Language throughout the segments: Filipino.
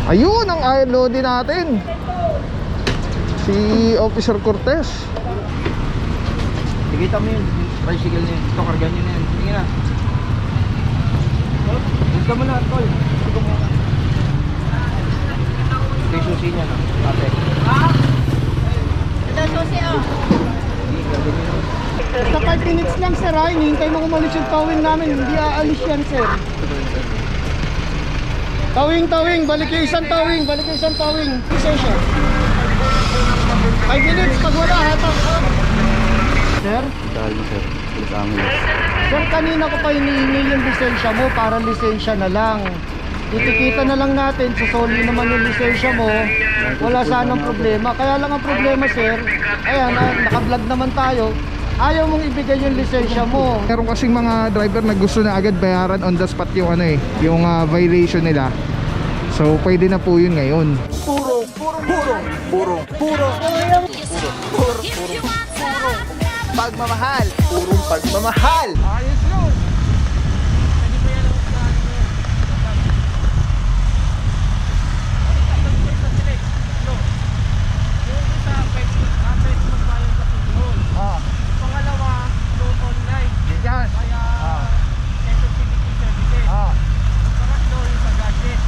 Ayun ang ILOD natin, si Officer Cortez. Ikita mo yun, tricycle niya. Ito, kargan nyo na yan. Sige na. Huwag ka muna, tol. Huwag ka muna. Ito yung susi niya, no? Ate. Ito susi, oh. Sa 5 minutes lang sir ha, hinihintay mo umalis yung towing namin, hindi aalis yan sir. Towing, balik yung isang towing, Lisensya. 5 minutes, pag wala hatang. Sir? Dahil sir, kasama niya. Sir, kanina ko pa hinihingi yung lisensya mo para lisensya na lang. Titikita na lang natin, susoli naman yung lisensya mo, wala sanang problema. Kaya lang ang problema sir, ayan, naka-vlog naman tayo, ayaw mong ibigay yung lisensya mo. Meron kasing mga driver na gusto na agad bayaran on the spot yung ano yung violation nila. So pwede na po yun ngayon. Pagmamahal. Purong pagmamahal. Ayos yun. Pangalawa, load online. Yan. Kaya, sensitivity services. Pangatlo, yung sa gadget.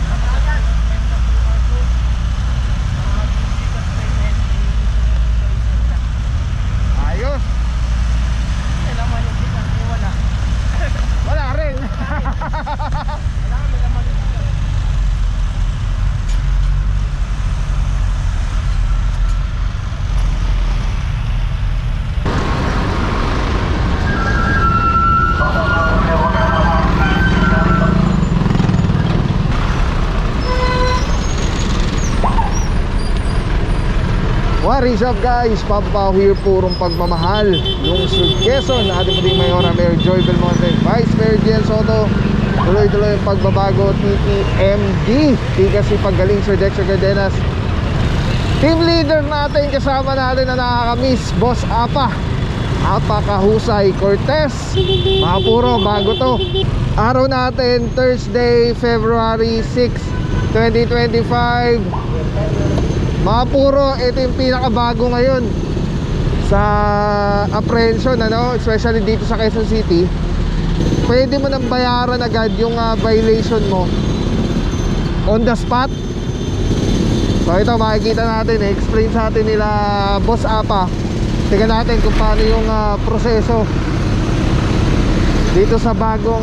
Pangatlo, yung sa QR code. Physical payment. Ayos. May laman yung bigas, may wala. Wala rin. Wala, may laman yung bigas. What is up guys? Papa Pao here, purong pagmamahal. Lungsod Quezon, ating muling mayora Mayor Joy Belmonte, Vice Mayor Jen Soto. Tuloy-tuloy ang pagbabago, TTMD, Tigas si Paggaling, Sir Dexter Cardenas. Team leader natin, kasama natin na nakakamiss, Boss Apa Kahusay Cortez. Mga puro, bago to. Araw natin, Thursday, February 6, 2025. Mga puro, ito yung pinakabago ngayon sa apprehension, ano? Especially dito sa Quezon City. Pwede mo nang bayaran agad yung violation mo on the spot. So ito, makikita natin, explain sa atin nila Boss Apa. Tingnan natin kung paano yung proseso dito sa bagong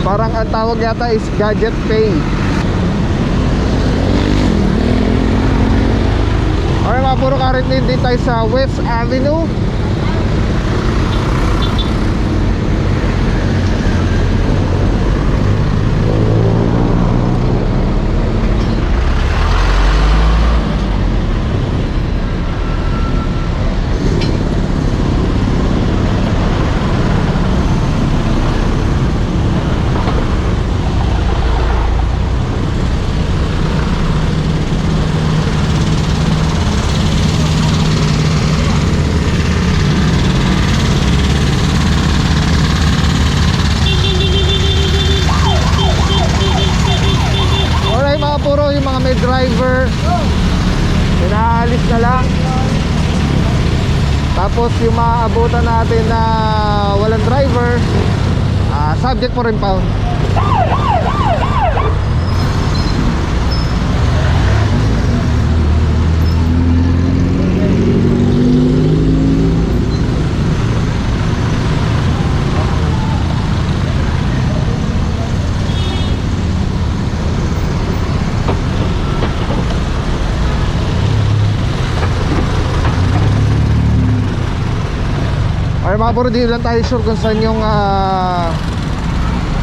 parang ang tawag yata is Gadget Pay. Okay mga puro, currently din tayo sa West Avenue. Driver inaalis na lang, tapos yung maaabutan natin na walang driver, subject for impound. Ay mga puro, di lang tayo sure kung saan yung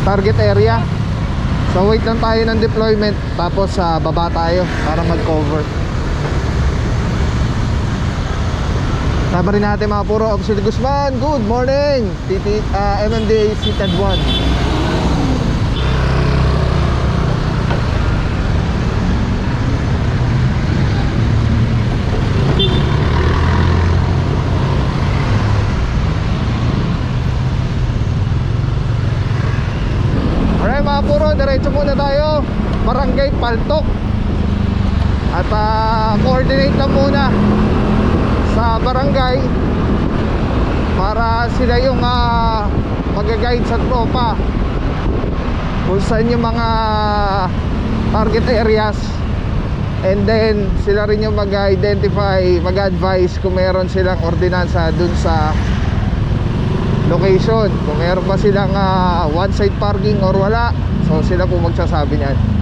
target area. So wait lang tayo ng deployment, tapos baba tayo para mag-cover. Sama rin natin mga puro, Officer Guzman, good morning. MMDA seated 1. puro, diretso muna tayo Barangay Paltok. At coordinate lang muna sa barangay para sila yung mag-guide sa tropa kung saan yung mga target areas, and then sila rin yung mag-identify, mag-advise kung meron silang ordinansa dun sa location, kung meron ba silang one side parking or wala. So sila po magsasabi niyan.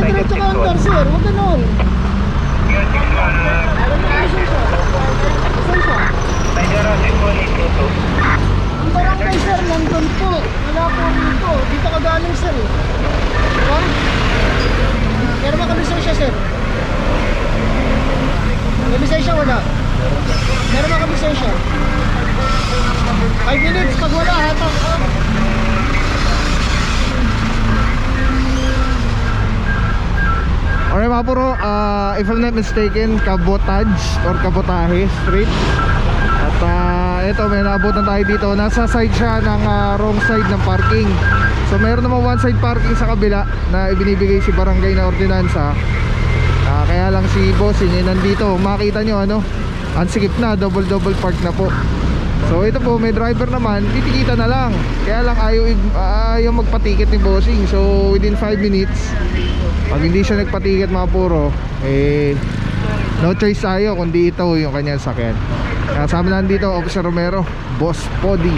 Diretso ka under, sir. Huwag ganun. Ang barangay, sir, nandun po. Wala po dito. Dito ka galing, sir. Diba? Pero makalisensya, sir. May lisensya, wala. Meron makalisensya. 5 minutes, pag wala, hatak. Alright mga puro, if I'm not mistaken, Cabotage or Cabotaje Street. At ito, may naabutan tayo dito. Nasa side siya ng wrong side ng parking. So meron naman one side parking sa kabila na ibinibigay si barangay na ordinansa. Kaya lang si bossing nandito. Makita nyo ano, unsikip na, double park na po. So ito po, may driver naman, titikita na lang. Kaya lang ayaw magpatiket ni bossing. So within 5 minutes, pag hindi siya nagpatiket mga puro, no choice tayo kundi ito yung kanyang sakyan. Kasama na dito Officer Romero, Boss Podi.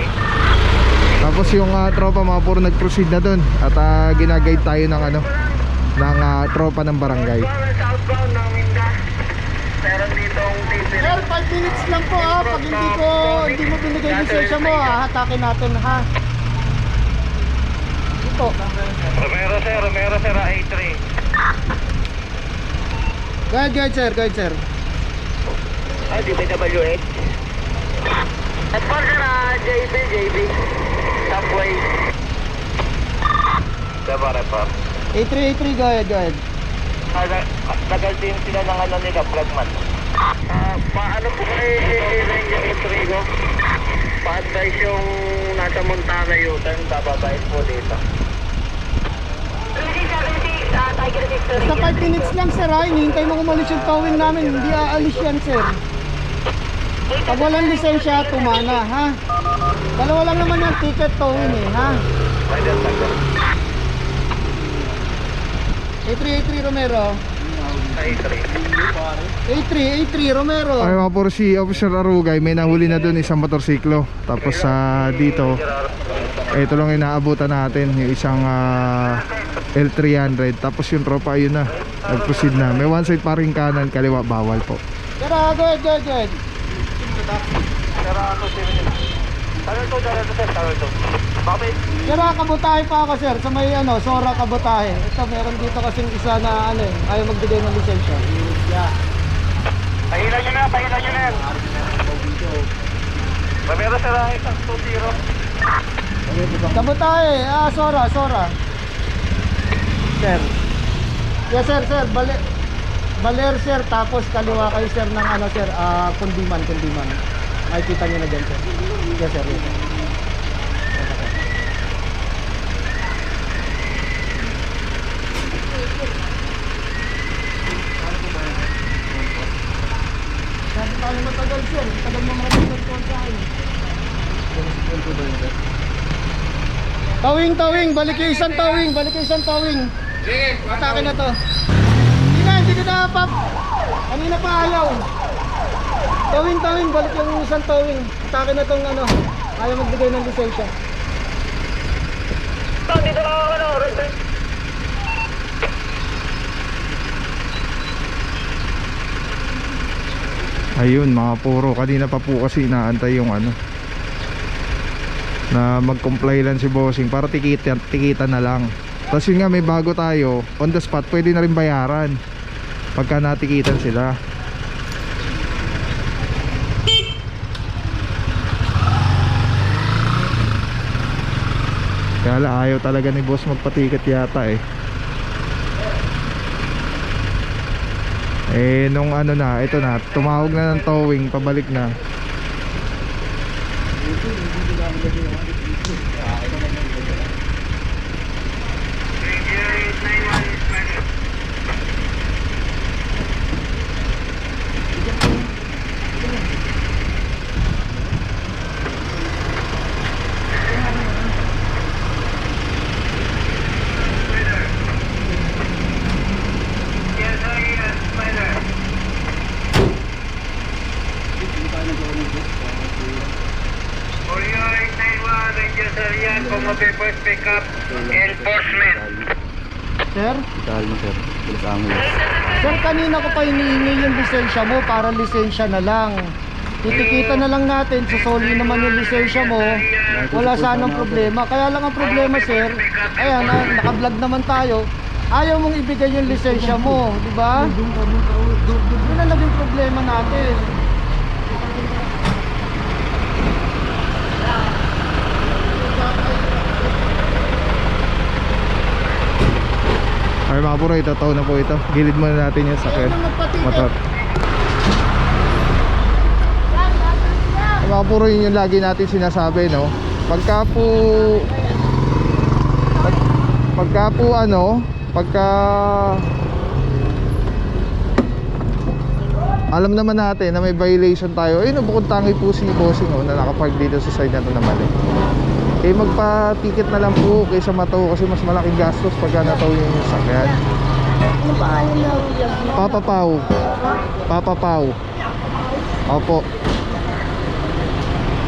Tapos yung tropa mga puro nag-proceed na dun. At ginaguide tayo ng ng tropa ng barangay. Sir, 5 minutes lang po ha. Pag hindi mo binigay lisensya mo, hatakin natin ha. Ito. Romero sir, A3. Go ahead sir. DPWH. At for JB. Subway. Diba. A3, go ahead. Tagal din sila ng nila, Flagman. Paano po kayo Ranger Rodrigo? Pa-advise yung nasa Montana U-turn, bababait po dito. Basta 5 minutes lang sir ha. Hinihintay mo umalis yung towing namin. Hindi aalis yan sir. Pag walang lisensya, tumana ha. Dalawa lang naman yung ticket towing ha. A3 Romero. A3 Romero. Ay mga puro, si Officer Arugay may nahuli na dun isang motorsiklo. Tapos dito, ito lang inaabutan natin yung isang L300. Tapos yung tropa ayun na, nag-proceed na. May one side parking kanan, kaliwa bawal po. Tara, go ahead. Tara, Cabotaje pa ako sir. Sa may Sora Cabotaje. Ito, meron dito kasing isa na ayaw magbigay ng lisensya. Pahilan nyo na yan. Romero sir, isang 2-0. Cabotaje, Sora. Sir. Yes sir. Baler sir, tapos kaliwa kayo sir ng sir, Kundiman. Makikita nyo na dyan sir. Yes sir. nag-call sir. Tagal mo mga nag-call sa akin. Towing, balik yung isang towing, Sige, atake na to. Hindi na pap. Kanina pa ayaw. Towing, balik yung isang towing. Atake na tong ano, ayaw magbigay ng lisensya. Dito lang ako, red light. Ayun mga puro, kanina pa po kasi inaantay yung ano na mag-comply lang si bossing para tikitan na lang. Tapos yun nga, may bago tayo on the spot, pwede na rin bayaran pagka natikitan sila. Kaya lang, ayaw talaga ni boss magpatiket yata nung ano na, ito na, tumawag na ng towing, pabalik na. Papers pick up enforcement. Sir? Ital mo sir. Bilis amin. Sir, kanina ko pa hinihingi yung lisensya mo para lisensya na lang. Titikita na lang natin, susoli naman yung lisensya mo. Wala sanang problema. Kaya lang ang problema sir, ayan, naka-vlog naman tayo. Ayaw mong ibigay yung lisensya mo, di ba? Yun ang naging problema natin. Ay mga puro, itataw na po ito. Gilid muna natin yung sakyan motor. Ay mga puro, yun yung lagi natin sinasabi, no? Pagka alam naman natin na may violation tayo. Ayun, bukod tangi po si bossing na nakapark dito sa side na ito na mali. Magpa-ticket na lang po kaysa matow kasi mas malaking gastos pagka natow yung sakyan. Ano ba ano na vlog mo? Papa Pau. Opo.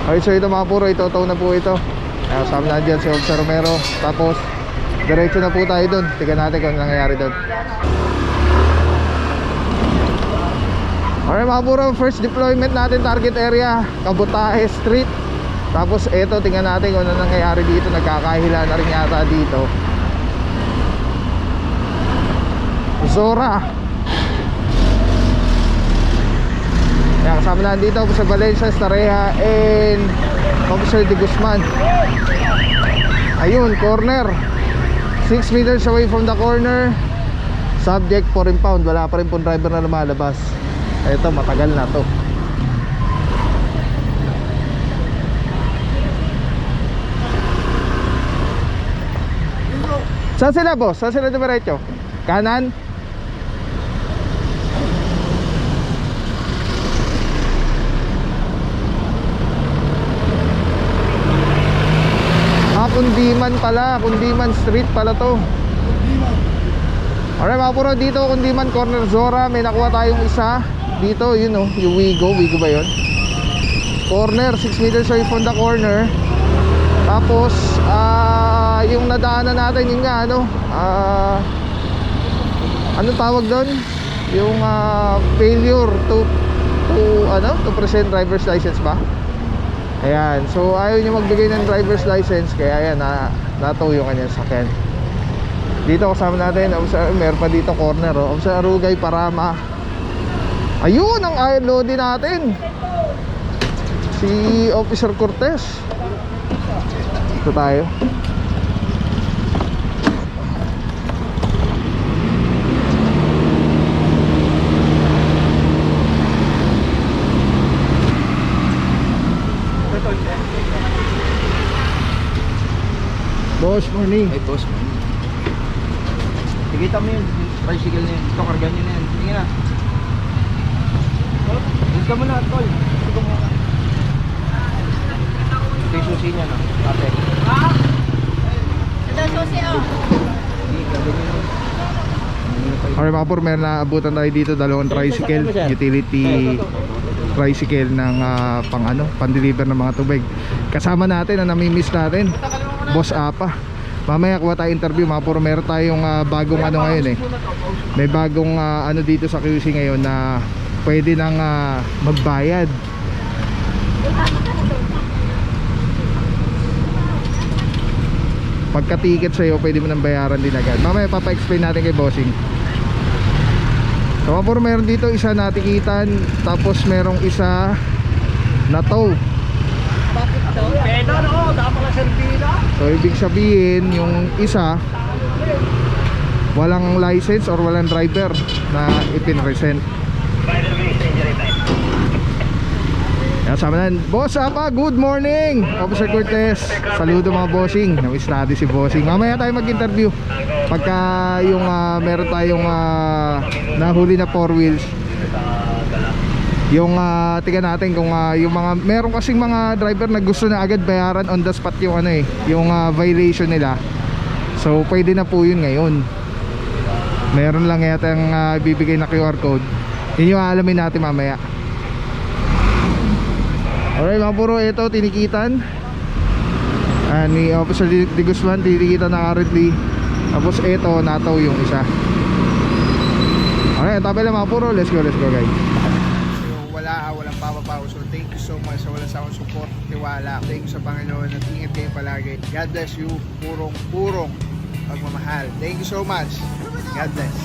Okay, so ito mga puro, itotaw na po ito. Kasama na dyan si Officer Romero. Tapos diretso na po tayo dun. Tignan natin kung ano nangyayari dun. Alright mga puro, first deployment natin, target area Kabutahe Street. Tapos eto, tingnan natin kung ano nangyayari dito. Nagkakahila na rin yata dito. Zora. Yan, kasama na dito Officer Valencia, Stareha, and Officer De Guzman. Ayun, corner 6 meters away from the corner. Subject 4 impound. Wala pa rin pong driver na lumalabas. Eto, matagal na to. Saan sila boss? Saan sila diretso? Kanan? Kundiman pala, Kundiman Street pala to. Alright mga puro, dito Kundiman Corner Zora. May nakuha tayong isa dito, yun o, yung Wigo ba yun? Corner, 6 meters away from the corner. Tapos yung nadaanan natin yun nga anong tawag doon? Yung failure to present driver's license ba? Ayan, so ayaw niya magbigay ng driver's license. Kaya ayan, natow yung kanyang sakyan. Dito kasama natin, meron pa dito corner Officer Arugay Parama. Ayun, ang loading natin, si Officer Cortez. Ito tayo. Boss, morning. Ay boss man. Tikita mo yun. Tricycle na yun. Ito, karga nyo na yun. Tingin na. Bilis ka muna, tol. ko muna. Ito yung susi niya, no? Ate. Ito, susi, oh. Okay mga por, meron na abutan tayo dito, dalawang tricycle, utility tricycle ng pan-deliver ng mga tubig. Kasama natin na namimiss natin, Boss Apa. Mamaya kuha tayo interview mga por, meron tayong bagong ngayon eh. May bagong dito sa QC ngayon na pwede nang magbayad. Pagka-ticket sa'yo, pwede mo nang bayaran din agad. Mamaya papa-explain natin kay Bossing. So por, meron dito isa na tikitan, tapos merong isa na tow. Bakit to? So ibig sabihin yung isa walang license or walang driver na ipinresent. Yan, sama na. Boss Apa, good morning. Officer Cortez, saludo mga bossing. Namiss natin si bossing. Mamaya tayo mag-interview pagka yung meron tayong nahuli na 4 wheels. Yung tingnan natin kung yung mga meron kasing mga driver na gusto na agad bayaran on the spot yung yung violation nila. So pwede na po yun ngayon. Meron lang yata ang bibigay na QR code. Yun yung aalamin natin mamaya. Alright mga puro, ito tinikitan ni Officer De Guzman, tinikitan na currently. Tapos ito nataw yung isa. Alright, tabi lang mga puro. Let's go guys. Walang papapaw. So thank you so much sa walang sawang support, tiwala. Thank you sa Panginoon at ingat kayo palagi. God bless you. Purong pagmamahal. Thank you so much. God bless.